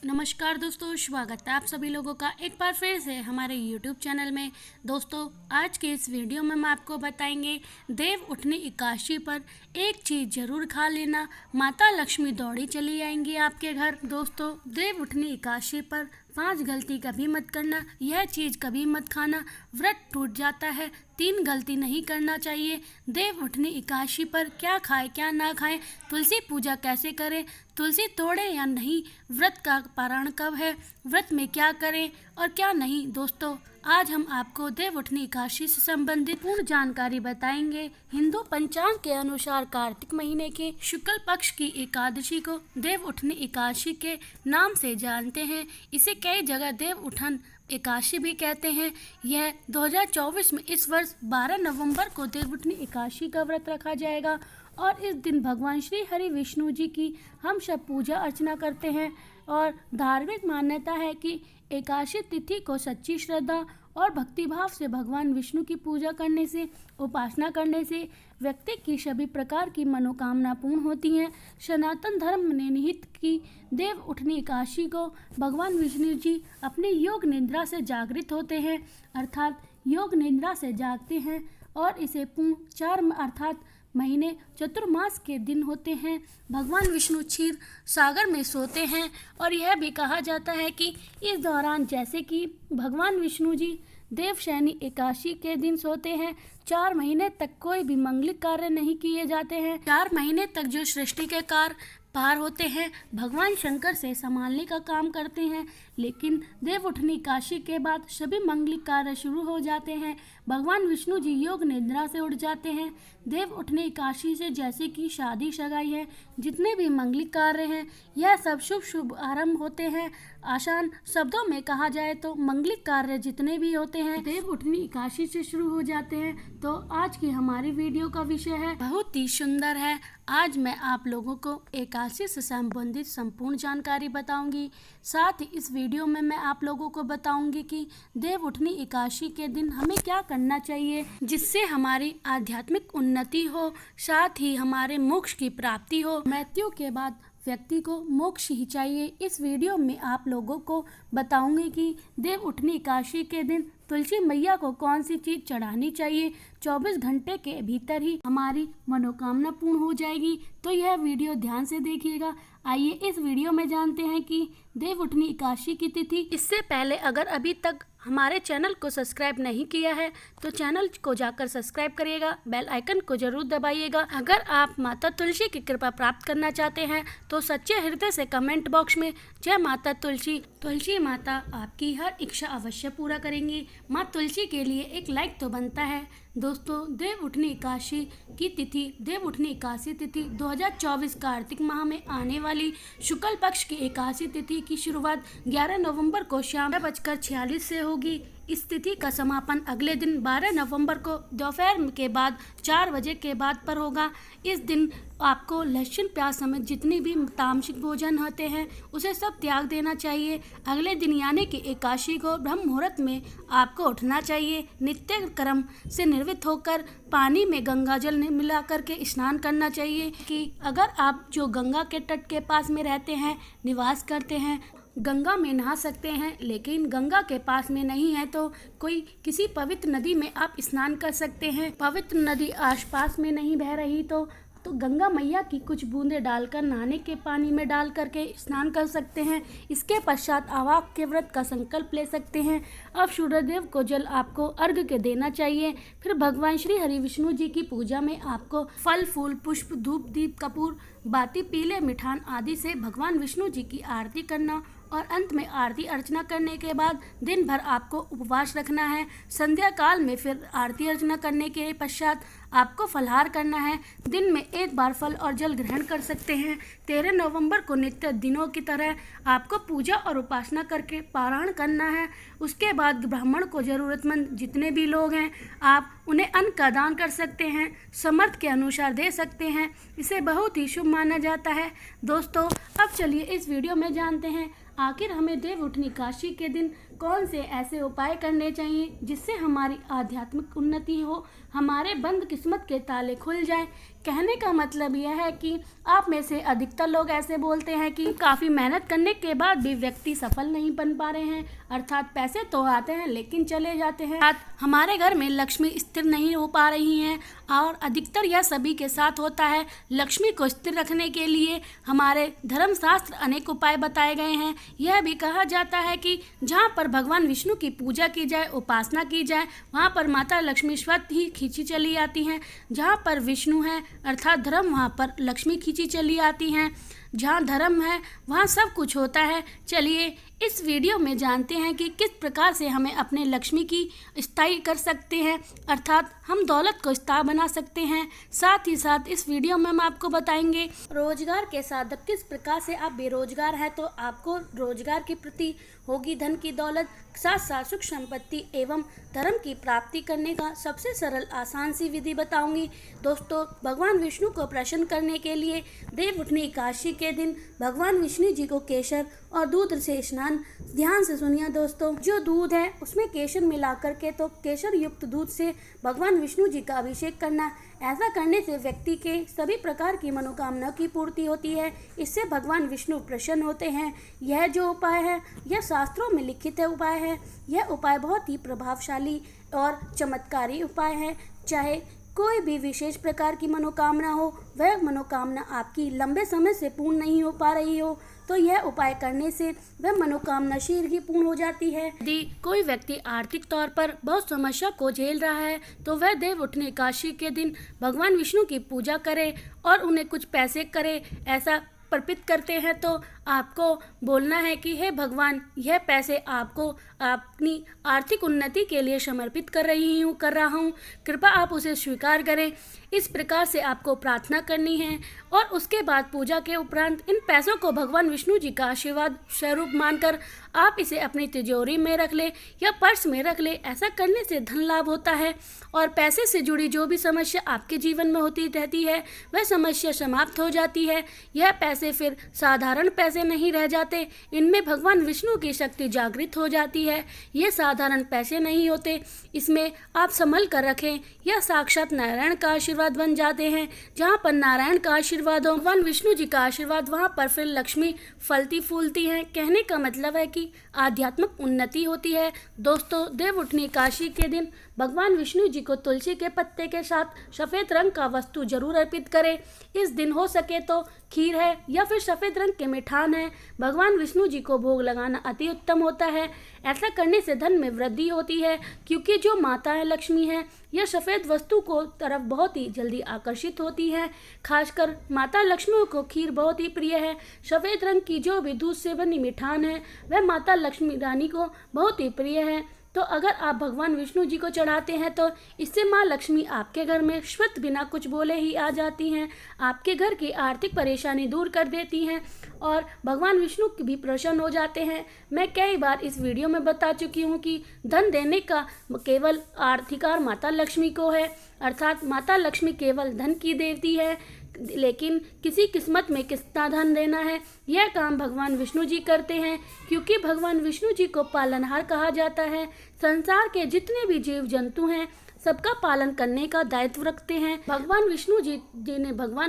नमस्कार दोस्तों, स्वागत है आप सभी लोगों का एक बार फिर से हमारे YouTube चैनल में। दोस्तों, आज के इस वीडियो में हम आपको बताएंगे देव उठनी एकादशी पर एक चीज़ जरूर खा लेना, माता लक्ष्मी दौड़ी चली आएंगी आपके घर। दोस्तों, देव उठनी एकादशी पर 5 गलती कभी मत करना, यह चीज़ कभी मत खाना, व्रत टूट जाता है। 3 गलती नहीं करना चाहिए। देव उठनी एकादशी पर क्या खाएं क्या ना खाएं, तुलसी पूजा कैसे करें, तुलसी तोड़ें या नहीं, व्रत का पारण कब है, व्रत में क्या करें और क्या नहीं। दोस्तों, आज हम आपको देव उठनी एकादशी से संबंधित पूर्ण जानकारी बताएंगे। हिंदू पंचांग के अनुसार कार्तिक महीने के शुक्ल पक्ष की एकादशी को देव उठनी एकादशी के नाम से जानते हैं। इसे कई जगह देव उठन एकादशी भी कहते हैं। यह 2024 में इस वर्ष 12 नवंबर को देव उठनी एकादशी का व्रत रखा जाएगा और इस दिन भगवान श्री हरि विष्णु जी की हम सब पूजा अर्चना करते हैं। और धार्मिक मान्यता है कि एकादशी तिथि को सच्ची श्रद्धा और भक्तिभाव से भगवान विष्णु की पूजा करने से, उपासना करने से व्यक्ति की सभी प्रकार की मनोकामना पूर्ण होती हैं। सनातन धर्म ने निहित की देव उठनी एकादशी को भगवान विष्णु जी अपनी योग निद्रा से जागृत होते हैं, अर्थात योग निद्रा से जागते हैं और इसे पूर्ण 4 अर्थात महीने चतुर्मास के दिन होते हैं। भगवान विष्णु क्षीर सागर में सोते हैं और यह भी कहा जाता है कि इस दौरान जैसे कि भगवान विष्णु जी देवशयनी एकादशी के दिन सोते हैं, 4 महीने तक कोई भी मंगलिक कार्य नहीं किए जाते हैं। 4 महीने तक जो सृष्टि के कार्य पार होते हैं भगवान शंकर से संभालने का काम करते हैं, लेकिन देव उठनी एकादशी के बाद सभी मंगलिक कार्य शुरू हो जाते हैं। भगवान विष्णु जी योग निद्रा से उठ जाते हैं। देव उठनी एकादशी से जैसे कि शादी सगाई है, जितने भी मंगलिक कार्य हैं, यह सब शुभ शुभ आरंभ होते हैं। आसान शब्दों में कहा जाए तो मंगलिक कार्य जितने भी होते हैं देव उठनी एकादशी से शुरू हो जाते हैं। तो आज की हमारी वीडियो का विषय है बहुत ही सुंदर है। आज मैं आप लोगों को एकादशी से संबंधित संपूर्ण जानकारी बताऊंगी। साथ ही इस वीडियो में मैं आप लोगों को बताऊंगी कि देव उठनी एकादशी के दिन हमें क्या करना चाहिए जिससे हमारी आध्यात्मिक उन्नति हो, साथ ही हमारे मोक्ष की प्राप्ति हो। मृत्यु के बाद व्यक्ति को मोक्ष ही चाहिए। इस वीडियो में आप लोगों को बताऊंगी कि देव उठनी एकादशी के दिन तुलसी मैया को कौन सी चीज़ चढ़ानी चाहिए। 24 घंटे के भीतर ही हमारी मनोकामना पूर्ण हो जाएगी, तो यह वीडियो ध्यान से देखिएगा। आइए इस वीडियो में जानते हैं कि देव उठनी एकादशी की तिथि। इससे पहले अगर अभी तक हमारे चैनल को सब्सक्राइब नहीं किया है तो चैनल को जाकर सब्सक्राइब करिएगा, बेल आइकन को जरूर दबाइएगा। अगर आप माता तुलसी की कृपा प्राप्त करना चाहते हैं तो सच्चे हृदय से कमेंट बॉक्स में जय माता तुलसी, तुलसी माता आपकी हर इच्छा अवश्य पूरा करेंगी। माँ तुलसी के लिए एक लाइक तो बनता है। दोस्तों, देव उठनी एकादशी की तिथि, देव उठनी एकादशी तिथि 2024 कार्तिक माह में आने वाली शुक्ल पक्ष की एकादशी तिथि की शुरुआत 11 नवंबर को शाम 6:46 से होगी। इस तिथि का समापन अगले दिन 12 नवंबर को दोपहर के बाद 4 बजे के बाद पर होगा। इस दिन आपको लहसुन प्याज समेत जितनी भी तामसिक भोजन होते हैं उसे सब त्याग देना चाहिए। अगले दिन यानी कि एकादशी को ब्रह्म मुहूर्त में आपको उठना चाहिए। नित्य कर्म से निर्वृत्त होकर पानी में गंगा जल मिला करके स्नान करना चाहिए। कि अगर आप जो गंगा के तट के पास में रहते हैं, निवास करते हैं, गंगा में नहा सकते हैं, लेकिन गंगा के पास में नहीं है तो कोई किसी पवित्र नदी में आप स्नान कर सकते हैं। पवित्र नदी आसपास में नहीं बह रही तो गंगा मैया की कुछ बूंदें डालकर नहाने के पानी में डाल करके स्नान कर सकते हैं। इसके पश्चात आवाक के व्रत का संकल्प ले सकते हैं। अब सूर्यदेव को जल आपको अर्घ्य के देना चाहिए। फिर भगवान श्री हरि विष्णु जी की पूजा में आपको फल फूल पुष्प धूप दीप कपूर बाती पीले मिठान आदि से भगवान विष्णु जी की आरती करना और अंत में आरती अर्चना करने के बाद दिन भर आपको उपवास रखना है। संध्या काल में फिर आरती अर्चना करने के पश्चात आपको फलाहार करना है। दिन में एक बार फल और जल ग्रहण कर सकते हैं। 13 नवंबर को नित्य दिनों की तरह आपको पूजा और उपासना करके पारायण करना है। उसके बाद ब्राह्मण को जरूरतमंद जितने भी लोग हैं आप उन्हें अन्न का दान कर सकते हैं, समर्थ के अनुसार दे सकते हैं। इसे बहुत ही शुभ माना जाता है। दोस्तों, अब चलिए इस वीडियो में जानते हैं आखिर हमें देव उठनी एकादशी के दिन कौन से ऐसे उपाय करने चाहिए जिससे हमारी आध्यात्मिक उन्नति हो, हमारे बंद किस्मत के ताले खुल जाएं। कहने का मतलब यह है कि आप में से अधिकतर लोग ऐसे बोलते हैं कि काफ़ी मेहनत करने के बाद भी व्यक्ति सफल नहीं बन पा रहे हैं, अर्थात पैसे तो आते हैं लेकिन चले जाते हैं। हमारे घर में लक्ष्मी स्थिर नहीं हो पा रही हैं और अधिकतर यह सभी के साथ होता है। लक्ष्मी को स्थिर रखने के लिए हमारे धर्मशास्त्र अनेक उपाय बताए गए हैं। यह भी कहा जाता है कि जहाँ पर भगवान विष्णु की पूजा की जाए, उपासना की जाए, वहाँ पर माता लक्ष्मी स्वतः ही खींची चली आती हैं। जहाँ पर विष्णु है अर्थात धर्म, वहाँ पर लक्ष्मी खींची चली आती हैं। जहाँ धर्म है वहाँ सब कुछ होता है। चलिए इस वीडियो में जानते हैं कि किस प्रकार से हमें अपने लक्ष्मी की स्थायी कर सकते हैं, अर्थात हम दौलत को स्थायी बना सकते हैं। साथ ही साथ इस वीडियो में हम आपको बताएंगे रोजगार के साधक किस प्रकार से। आप बेरोजगार हैं तो आपको रोजगार के प्रति होगी धन की दौलत, साथ साथ सुख संपत्ति एवं धर्म की प्राप्ति करने का सबसे सरल आसान सी विधि बताऊंगी। दोस्तों, भगवान विष्णु को प्रसन्न करने के लिए देवउठनी एकादशी के दिन भगवान विष्णु जी को केसर और दूध से स्नान, ध्यान से सुनिए दोस्तों, जो दूध है उसमें केसर मिला करके तो केसर युक्त दूध से भगवान विष्णु जी का अभिषेक करना। ऐसा करने से व्यक्ति के सभी प्रकार की मनोकामना की पूर्ति होती है। इससे भगवान विष्णु प्रसन्न होते हैं। यह जो उपाय है यह शास्त्रों में लिखित है उपाय है। यह उपाय बहुत ही प्रभावशाली और चमत्कारी उपाय है। चाहे कोई भी विशेष प्रकार की मनोकामना हो, वह मनोकामना आपकी लंबे समय से पूर्ण नहीं हो पा रही हो, तो यह उपाय करने से वह मनोकामना शीघ्र ही पूर्ण हो जाती है। यदि कोई व्यक्ति आर्थिक तौर पर बहुत समस्या को झेल रहा है तो वह देवउठनी एकादशी के दिन भगवान विष्णु की पूजा करे और उन्हें कुछ पैसे करे। ऐसा अर्पित करते हैं तो आपको बोलना है कि हे भगवान, यह पैसे आपको अपनी आर्थिक उन्नति के लिए समर्पित कर रहा हूँ, कृपया आप उसे स्वीकार करें। इस प्रकार से आपको प्रार्थना करनी है और उसके बाद पूजा के उपरांत इन पैसों को भगवान विष्णु जी का आशीर्वाद स्वरूप मानकर आप इसे अपनी तिजोरी में रख ले या पर्स में रख ले। ऐसा करने से धन लाभ होता है और पैसे से जुड़ी जो भी समस्या आपके जीवन में होती रहती है वह समस्या समाप्त हो जाती है। यह पैसे फिर साधारण पैसे नहीं रह जाते, इनमें भगवान विष्णु की शक्ति जागृत हो जाती है। ये साधारण पैसे नहीं होते, इसमें आप संभल कर रखें। यह साक्षात नारायण का आशीर्वाद बन जाते हैं। जहाँ पर नारायण का आशीर्वाद हो, भगवान विष्णु जी का आशीर्वाद, वहाँ पर फिर लक्ष्मी फलती फूलती हैं। कहने का मतलब है कि आध्यात्मिक उन्नति होती है। दोस्तों, देवउठनी एकादशी के दिन भगवान विष्णु जी को तुलसी के पत्ते के साथ सफ़ेद रंग का वस्तु जरूर अर्पित करें। इस दिन हो सके तो खीर है या फिर सफ़ेद रंग के मिठान है, भगवान विष्णु जी को भोग लगाना अति उत्तम होता है। ऐसा करने से धन में वृद्धि होती है, क्योंकि जो माता है लक्ष्मी है यह सफ़ेद वस्तु को तरफ बहुत ही जल्दी आकर्षित होती है। खासकर माता लक्ष्मी को खीर बहुत ही प्रिय है। सफ़ेद रंग की जो भी दूध से बनी मिठान है वह माता लक्ष्मी रानी को बहुत ही प्रिय है। तो अगर आप भगवान विष्णु जी को चढ़ाते हैं तो इससे माँ लक्ष्मी आपके घर में स्वतः बिना कुछ बोले ही आ जाती हैं, आपके घर की आर्थिक परेशानी दूर कर देती हैं और भगवान विष्णु भी प्रसन्न हो जाते हैं। मैं कई बार इस वीडियो में बता चुकी हूँ कि धन देने का केवल अधिकार माता लक्ष्मी को है, अर्थात माता लक्ष्मी केवल धन की देवती है, लेकिन किसी किस्मत में कितना धन देना है यह काम भगवान विष्णु जी करते हैं, क्योंकि भगवान विष्णु जी को पालनहार कहा जाता है। संसार के जितने भी जीव जंतु हैं सबका पालन करने का दायित्व रखते हैं। भगवान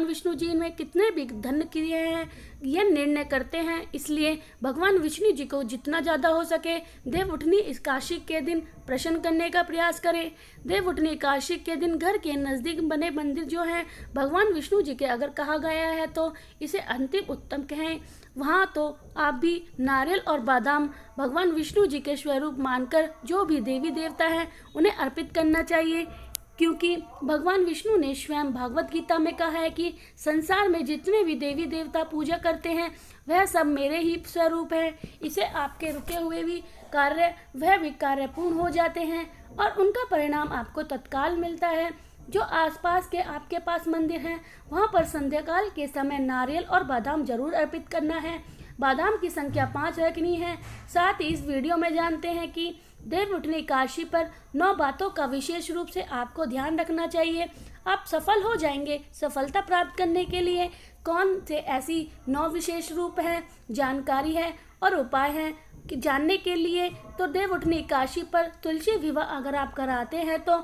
विष्णु जी ने कितने भी धन किए हैं यह निर्णय करते हैं। इसलिए भगवान विष्णु जी को जितना ज़्यादा हो सके देवउठनी एकादशी के दिन प्रसन्न करने का प्रयास करें। देवउठनी एकादशी के दिन घर के नज़दीक बने मंदिर जो हैं भगवान विष्णु जी के अगर कहा गया है तो इसे अंतिम उत्तम कहें, वहाँ तो आप भी नारियल और बादाम भगवान विष्णु जी के स्वरूप मानकर जो भी देवी देवता हैं उन्हें अर्पित करना चाहिए, क्योंकि भगवान विष्णु ने स्वयं भागवत गीता में कहा है कि संसार में जितने भी देवी देवता पूजा करते हैं वह सब मेरे ही स्वरूप है। इसे आपके रुके हुए भी कार्य पूर्ण हो जाते हैं और उनका परिणाम आपको तत्काल मिलता है। जो आसपास के आपके पास मंदिर हैं वहाँ पर संध्याकाल के समय नारियल और बादाम जरूर अर्पित करना है। बादाम की संख्या 5 रखनी है। साथ ही इस वीडियो में जानते हैं कि देवउठनी एकादशी पर 9 बातों का विशेष रूप से आपको ध्यान रखना चाहिए, आप सफल हो जाएंगे। सफलता प्राप्त करने के लिए कौन से ऐसी 9 विशेष रूप हैं, जानकारी है और उपाय हैं, जानने के लिए तो देव उठनी एकादशी पर तुलसी विवाह अगर आप कराते हैं तो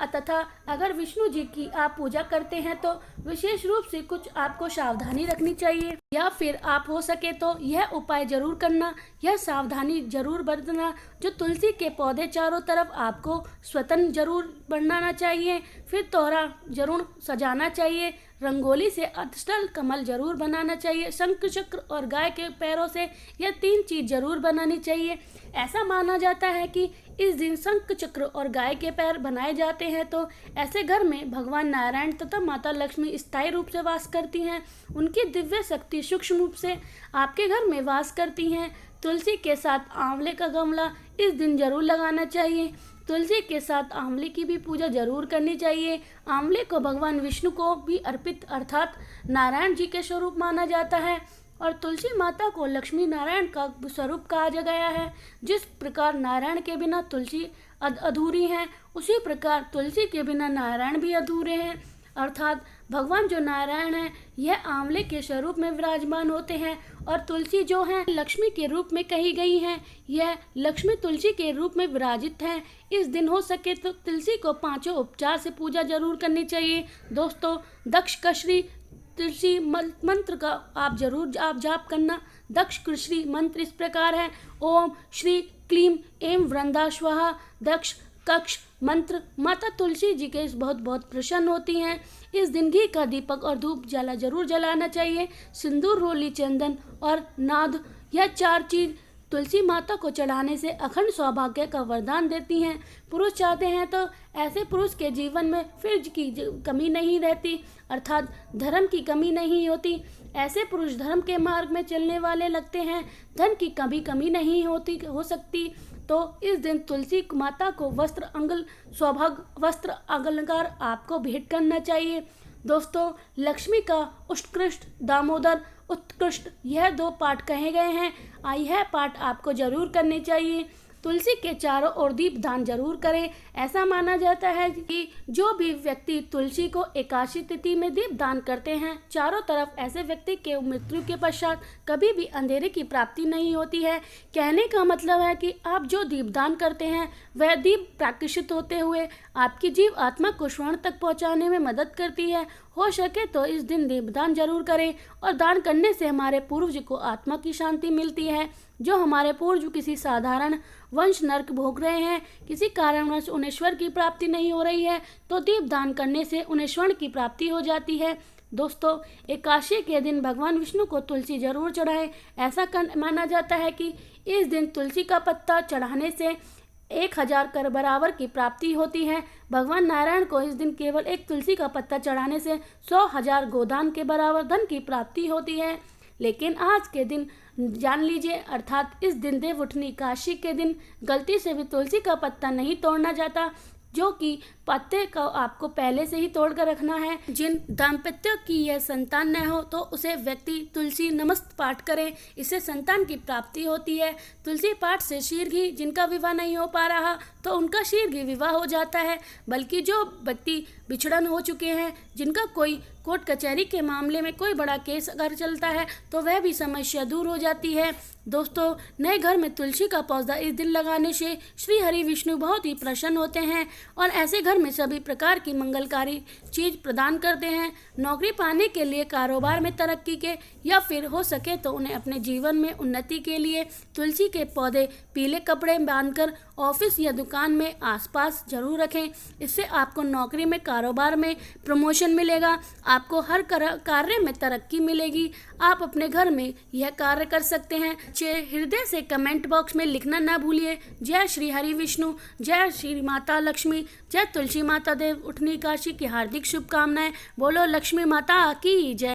तथा अगर विष्णु जी की आप पूजा करते हैं तो विशेष रूप से कुछ आपको सावधानी रखनी चाहिए, या फिर आप हो सके तो यह उपाय जरूर करना, यह सावधानी जरूर बरतना। जो तुलसी के पौधे चारों तरफ आपको स्वतंत्र जरूर बनाना चाहिए, फिर तोहरा जरूर सजाना चाहिए, रंगोली से अष्टदल कमल जरूर बनाना चाहिए, शंख चक्र और गाय के पैरों से यह 3 चीज जरूर बनानी चाहिए। ऐसा माना जाता है कि इस दिन शंख चक्र और गाय के पैर बनाए जाते हैं तो ऐसे घर में भगवान नारायण तथा माता लक्ष्मी स्थायी रूप से वास करती हैं। उनकी दिव्य शक्ति सूक्ष्म रूप से आपके घर में वास करती हैं। तुलसी के साथ आंवले का गमला इस दिन जरूर लगाना चाहिए। तुलसी के साथ आंवले की भी पूजा जरूर करनी चाहिए। आंवले को भगवान विष्णु को भी अर्पित अर्थात नारायण जी के स्वरूप माना जाता है और तुलसी माता को लक्ष्मी नारायण का स्वरूप कहा गया है। जिस प्रकार नारायण के बिना तुलसी अधूरी है, उसी प्रकार तुलसी के बिना नारायण भी अधूरे हैं। अर्थात भगवान जो नारायण है यह आंवले के स्वरूप में विराजमान होते हैं और तुलसी जो है लक्ष्मी के रूप में कही गई है, यह लक्ष्मी तुलसी के रूप में विराजित है। इस दिन हो सके तो तुलसी को 5 उपचार से पूजा जरूर करनी चाहिए। दोस्तों, दक्ष कश्री तुलसी मंत्र का आप जाप करना। दक्ष कृष्ण मंत्र इस प्रकार है: ओम श्री क्लीम एम वृंदा स्वाहा। दक्ष कक्ष मंत्र माता तुलसी जी के बहुत बहुत प्रसन्न होती हैं। इस दिन घी का दीपक और धूप जरूर जलाना चाहिए। सिंदूर, रोली, चंदन और नाद, यह 4 चीज तुलसी माता को चढ़ाने से अखंड सौभाग्य का वरदान देती हैं। पुरुष चाहते हैं तो ऐसे पुरुष के जीवन में फिर की कमी नहीं रहती, अर्थात धर्म की कमी नहीं होती। ऐसे पुरुष धर्म के मार्ग में चलने वाले लगते हैं। धन की कमी नहीं हो सकती। तो इस दिन तुलसी माता को सौभाग्य वस्त्र अलंकार आपको भेंट करना चाहिए। दोस्तों, लक्ष्मी का उत्कृष्ट, दामोदर उत्कृष्ट, यह 2 पाठ कहे गए हैं। यह पाठ आपको जरूर करने चाहिए। तुलसी के चारों ओर दीप दान जरूर करें। ऐसा माना जाता है कि जो भी व्यक्ति तुलसी को एकादशी तिथि में दीप दान करते हैं, चारों तरफ ऐसे व्यक्ति के मृत्यु के पश्चात कभी भी अंधेरे की प्राप्ति नहीं होती है। कहने का मतलब है कि आप जो दीप दान करते हैं वह दीप प्राकशित होते हुए आपकी जीव आत्मा को स्वर्ण तक पहुंचाने में मदद करती है। हो सके तो इस दिन दीपदान जरूर करें और दान करने से हमारे पूर्वज को आत्मा की शांति मिलती है। जो हमारे पूर्वज किसी साधारण वंश नरक भोग रहे हैं, किसी कारणवश उन्हें स्वर्ग की प्राप्ति नहीं हो रही है, तो दीपदान करने से उन्हें स्वर्ण की प्राप्ति हो जाती है। दोस्तों, एकादशी के दिन भगवान विष्णु को तुलसी जरूर चढ़ाएं। ऐसा माना जाता है कि इस दिन तुलसी का पत्ता चढ़ाने से 1000 कर बराबर की प्राप्ति होती है। भगवान नारायण को इस दिन केवल 1 तुलसी का पत्ता चढ़ाने से 100,000 गोदान के बराबर धन की प्राप्ति होती है। लेकिन आज के दिन जान लीजिए, अर्थात इस दिन देव उठनी एकादशी के दिन गलती से भी तुलसी का पत्ता नहीं तोड़ना जाता, जो कि पत्ते को आपको पहले से ही तोड़ कर रखना है। जिन दाम्पत्य की यह संतान न हो तो उसे व्यक्ति तुलसी नमस्त पाठ करे, इससे संतान की प्राप्ति होती है। तुलसी पाठ से शीघ्र जिनका विवाह नहीं हो पा रहा तो उनका शीघ्र विवाह हो जाता है। बल्कि जो व्यक्ति बिछड़न हो चुके हैं, जिनका कोई कोर्ट कचहरी के मामले में कोई बड़ा केस अगर चलता है तो वह भी समस्या दूर हो जाती है। दोस्तों, नए घर में तुलसी का पौधा इस दिन लगाने से श्री हरि विष्णु बहुत ही प्रसन्न होते हैं और ऐसे घर में सभी प्रकार की मंगलकारी चीज प्रदान करते हैं। नौकरी पाने के लिए, कारोबार में तरक्की के, या फिर हो सके तो उन्हें अपने जीवन में उन्नति के लिए तुलसी के पौधे पीले कपड़े बांधकर ऑफिस या दुकान में आसपास जरूर रखें। इससे आपको नौकरी में, कारोबार में प्रमोशन मिलेगा, आपको हर कार्य में तरक्की मिलेगी। आप अपने घर में यह कार्य कर सकते हैं। हृदय से कमेंट बॉक्स में लिखना ना भूलिए। जय श्री हरि विष्णु, जय श्री माता लक्ष्मी, जय तुलसी माता देव उठनी एकादशी की हार्दिक शुभकामनाएं। बोलो लक्ष्मी माता की जय।